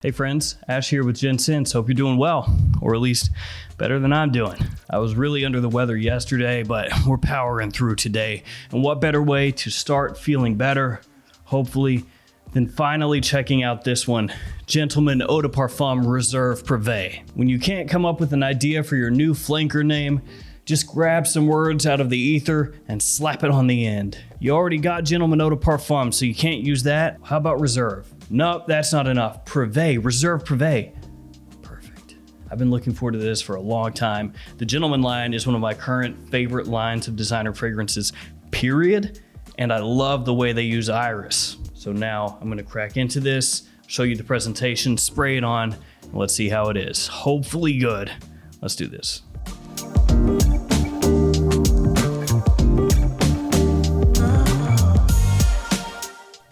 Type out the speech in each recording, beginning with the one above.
Hey friends, Ash here with Gents. Hope you're doing well, or at least better than I'm doing. I was really under the weather yesterday, but we're powering through today. And what better way to start feeling better, hopefully, than finally checking out this one, Gentleman Eau de Parfum Reserve Privee. When you can't come up with an idea for your new flanker name, just grab some words out of the ether and slap it on the end. You already got Gentleman Eau de Parfum, so you can't use that. How about Reserve? Nope, that's not enough. Privee, Reserve Privee. Perfect. I've been looking forward to this for a long time. The Gentleman line is one of my current favorite lines of designer fragrances, period. And I love the way they use iris. So now I'm gonna crack into this, show you the presentation, spray it on, and let's see how it is. Hopefully good. Let's do this.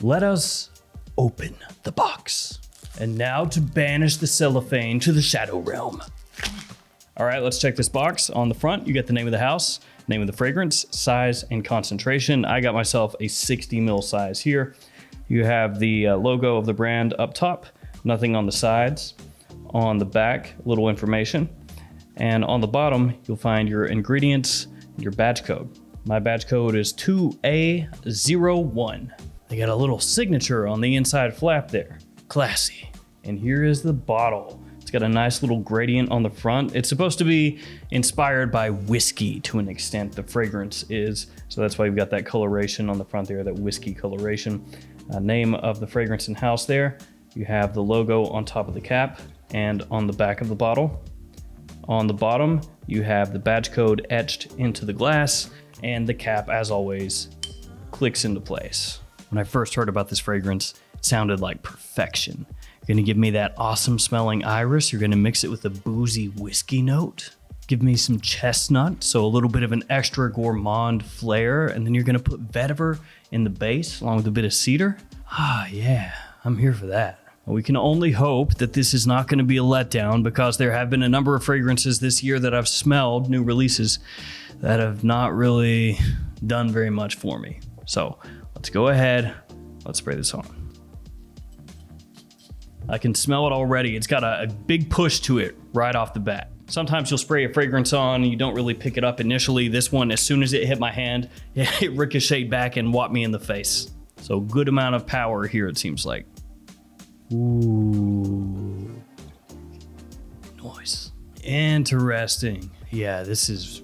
Let us open the box. And now to banish the cellophane to the shadow realm. All right, let's check this box. On the front, you get the name of the house, name of the fragrance, size, and concentration. I got myself a 60 ml size here. You have the logo of the brand up top, nothing on the sides. On the back, little information. And on the bottom, you'll find your ingredients, your batch code. My batch code is 2A01. They got a little signature on the inside flap there. Classy. And here is the bottle. It's got a nice little gradient on the front. It's supposed to be inspired by whiskey to an extent, the fragrance is. So that's why you've got that coloration on the front there, that whiskey coloration. Name of the fragrance and house there. You have the logo on top of the cap and on the back of the bottle. On the bottom, you have the batch code etched into the glass, and the cap, as always, clicks into place. When I first heard about this fragrance, it sounded like perfection. You're gonna give me that awesome smelling iris. You're gonna mix it with a boozy whiskey note. Give me some chestnut, so a little bit of an extra gourmand flair. And then you're gonna put vetiver in the base along with a bit of cedar. Ah, yeah, I'm here for that. We can only hope that this is not gonna be a letdown, because there have been a number of fragrances this year that I've smelled, new releases, that have not really done very much for me. So let's go ahead, let's spray this on. I can smell it already. It's got a big push to it right off the bat. Sometimes you'll spray a fragrance on and you don't really pick it up initially. This one, as soon as it hit my hand, it ricocheted back and whopped me in the face. So good amount of power here, it seems like. Ooh. Nice. Interesting. Yeah, this is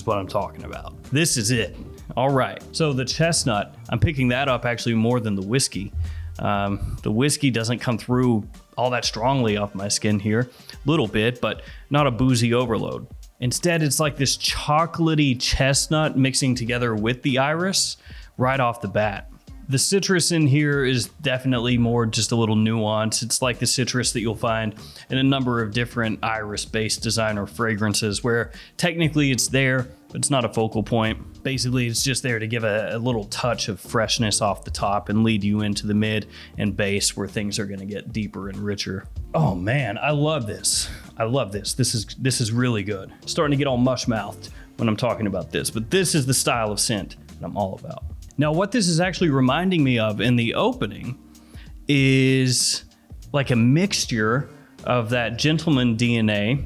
what I'm talking about. This is it. All right, so the chestnut, I'm picking that up actually more than the whiskey. The whiskey doesn't come through all that strongly off my skin here. A little bit, but not a boozy overload. Instead, it's like this chocolatey chestnut mixing together with the iris right off the bat. The citrus in here is definitely more just a little nuance. It's like the citrus that you'll find in a number of different iris-based designer fragrances, where technically it's there, but it's not a focal point. Basically, it's just there to give a little touch of freshness off the top and lead you into the mid and base, where things are gonna get deeper and richer. Oh man, I love this. I love this. This is really good. Starting to get all mush-mouthed when I'm talking about this, but this is the style of scent that I'm all about. Now, what this is actually reminding me of in the opening is like a mixture of that gentleman DNA,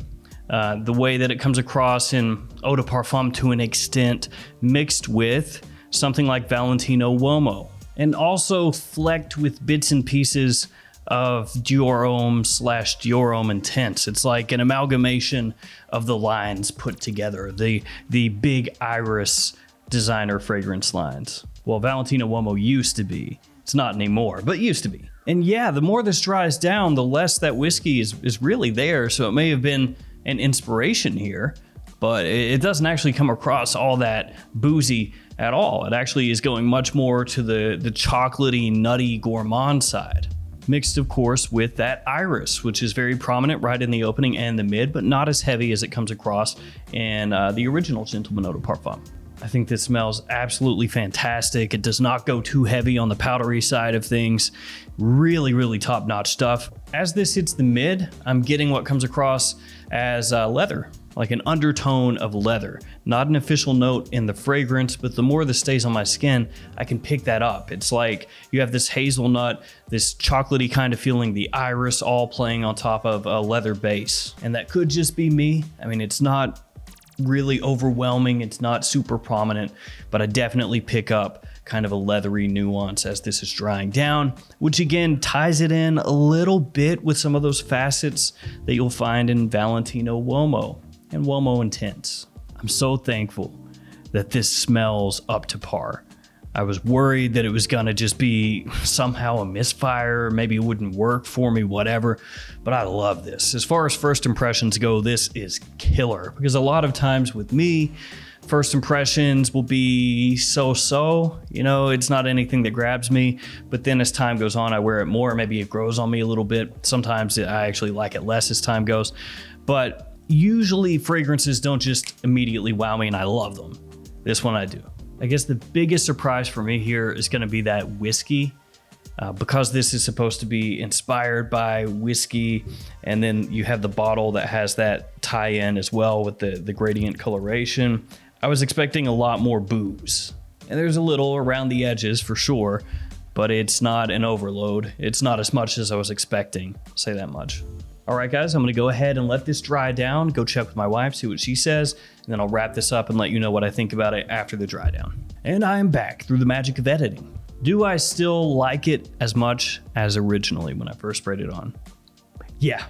the way that it comes across in Eau de Parfum to an extent, mixed with something like Valentino Uomo, and also flecked with bits and pieces of Dior Homme/Dior Homme Intense. It's like an amalgamation of the lines put together, the big iris designer fragrance lines. Well, Valentino Uomo used to be. It's not anymore, but used to be. And yeah, the more this dries down, the less that whiskey is really there. So it may have been an inspiration here, but it doesn't actually come across all that boozy at all. It actually is going much more to the chocolatey, nutty, gourmand side. Mixed, of course, with that iris, which is very prominent right in the opening and the mid, but not as heavy as it comes across in the original Gentleman Eau de Parfum. I think this smells absolutely fantastic. It does not go too heavy on the powdery side of things. Really, really top-notch stuff. As this hits the mid, I'm getting what comes across as leather. like an undertone of leather. Not an official note in the fragrance, but the more this stays on my skin, I can pick that up. It's like you have this hazelnut, this chocolatey kind of feeling, the iris all playing on top of a leather base. And that could just be me. I mean, it's not really overwhelming, it's not super prominent, but I definitely pick up kind of a leathery nuance as this is drying down, which again ties it in a little bit with some of those facets that you'll find in Valentino Uomo and Uomo Intense. I'm so thankful that this smells up to par. I was worried that it was gonna just be somehow a misfire, maybe it wouldn't work for me, whatever, but I love this. As far as first impressions go, this is killer, because a lot of times with me, first impressions will be so-so, you know, it's not anything that grabs me, but then as time goes on, I wear it more, maybe it grows on me a little bit. Sometimes I actually like it less as time goes, but usually fragrances don't just immediately wow me and I love them. This one I do. I guess the biggest surprise for me here is going to be that whiskey, because this is supposed to be inspired by whiskey, and then you have the bottle that has that tie-in as well with the gradient coloration. I was expecting a lot more booze, and there's a little around the edges for sure, but it's not an overload. It's not as much as I was expecting, I'll say that much. All right, guys, I'm gonna go ahead and let this dry down, go check with my wife, see what she says, and then I'll wrap this up and let you know what I think about it after the dry down. And I am back through the magic of editing. Do I still like it as much as originally when I first sprayed it on? Yeah.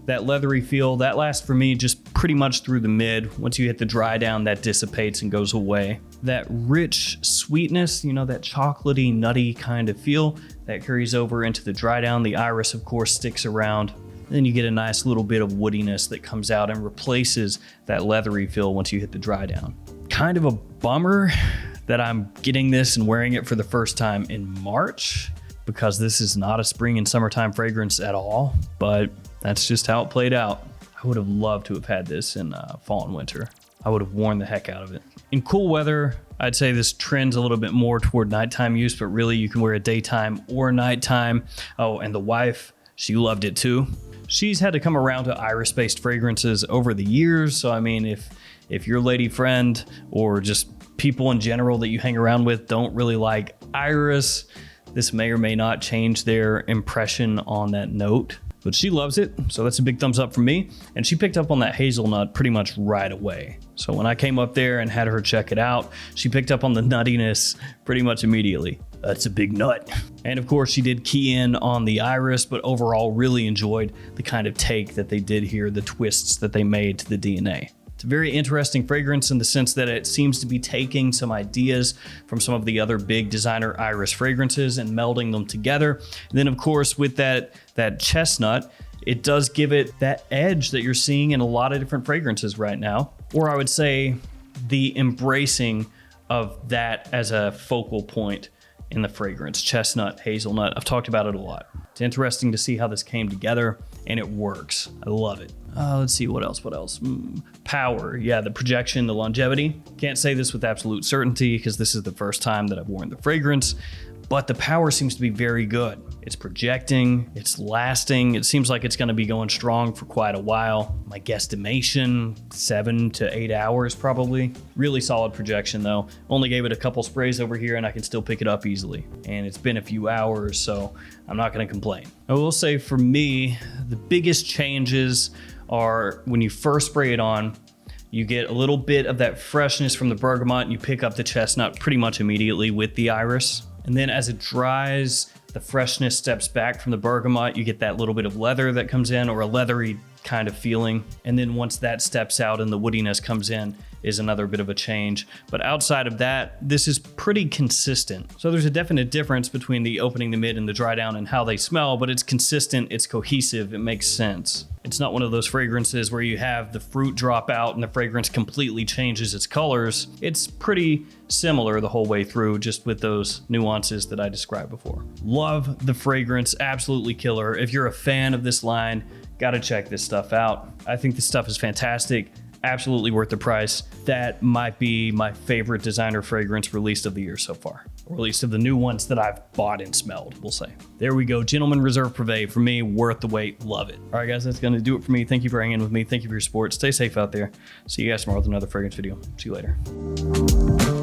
That leathery feel, that lasts for me just pretty much through the mid. Once you hit the dry down, that dissipates and goes away. That rich sweetness, you know, that chocolatey, nutty kind of feel, that carries over into the dry down. The iris, of course, sticks around. Then you get a nice little bit of woodiness that comes out and replaces that leathery feel once you hit the dry down. Kind of a bummer that I'm getting this and wearing it for the first time in March, because this is not a spring and summertime fragrance at all, but that's just how it played out. I would have loved to have had this in fall and winter. I would have worn the heck out of it. In cool weather, I'd say this trends a little bit more toward nighttime use, but really you can wear it daytime or nighttime. Oh, and the wife, she loved it too. She's had to come around to iris-based fragrances over the years. So, I mean, if your lady friend or just people in general that you hang around with don't really like iris, this may or may not change their impression on that note. But she loves it, so that's a big thumbs up from me. And she picked up on that hazelnut pretty much right away. So when I came up there and had her check it out, she picked up on the nuttiness pretty much immediately. That's a big nut. And of course she did key in on the iris, but overall really enjoyed the kind of take that they did here, the twists that they made to the DNA. It's a very interesting fragrance in the sense that it seems to be taking some ideas from some of the other big designer iris fragrances and melding them together. And then of course with that chestnut, it does give it that edge that you're seeing in a lot of different fragrances right now. Or I would say the embracing of that as a focal point in the fragrance. Chestnut, hazelnut, I've talked about it a lot. It's interesting to see how this came together, and it works. I love it. Let's see, what else? Power, yeah, the projection, the longevity. Can't say this with absolute certainty because this is the first time that I've worn the fragrance, but the power seems to be very good. It's projecting, it's lasting. It seems like it's gonna be going strong for quite a while. My guesstimation, 7 to 8 hours probably. Really solid projection though. Only gave it a couple sprays over here and I can still pick it up easily. And it's been a few hours, so I'm not gonna complain. I will say for me, the biggest changes are when you first spray it on, you get a little bit of that freshness from the bergamot and you pick up the chestnut pretty much immediately with the iris. And then as it dries, the freshness steps back from the bergamot. You get that little bit of leather that comes in, or a leathery kind of feeling. And then once that steps out and the woodiness comes in, is another bit of a change. But outside of that, this is pretty consistent. So there's a definite difference between the opening, the mid, and the dry down and how they smell, but it's consistent, it's cohesive, it makes sense. It's not one of those fragrances where you have the fruit drop out and the fragrance completely changes its colors. It's pretty similar the whole way through, just with those nuances that I described before. Love the fragrance, absolutely killer. If you're a fan of this line, gotta check this stuff out. I think this stuff is fantastic. Absolutely worth the price. That might be my favorite designer fragrance released of the year so far. or at least of the new ones that I've bought and smelled, we'll say. There we go. Gentleman Reserve Privee. For me, worth the wait. Love it. All right, guys, that's going to do it for me. Thank you for hanging with me. Thank you for your support. Stay safe out there. See you guys tomorrow with another fragrance video. See you later.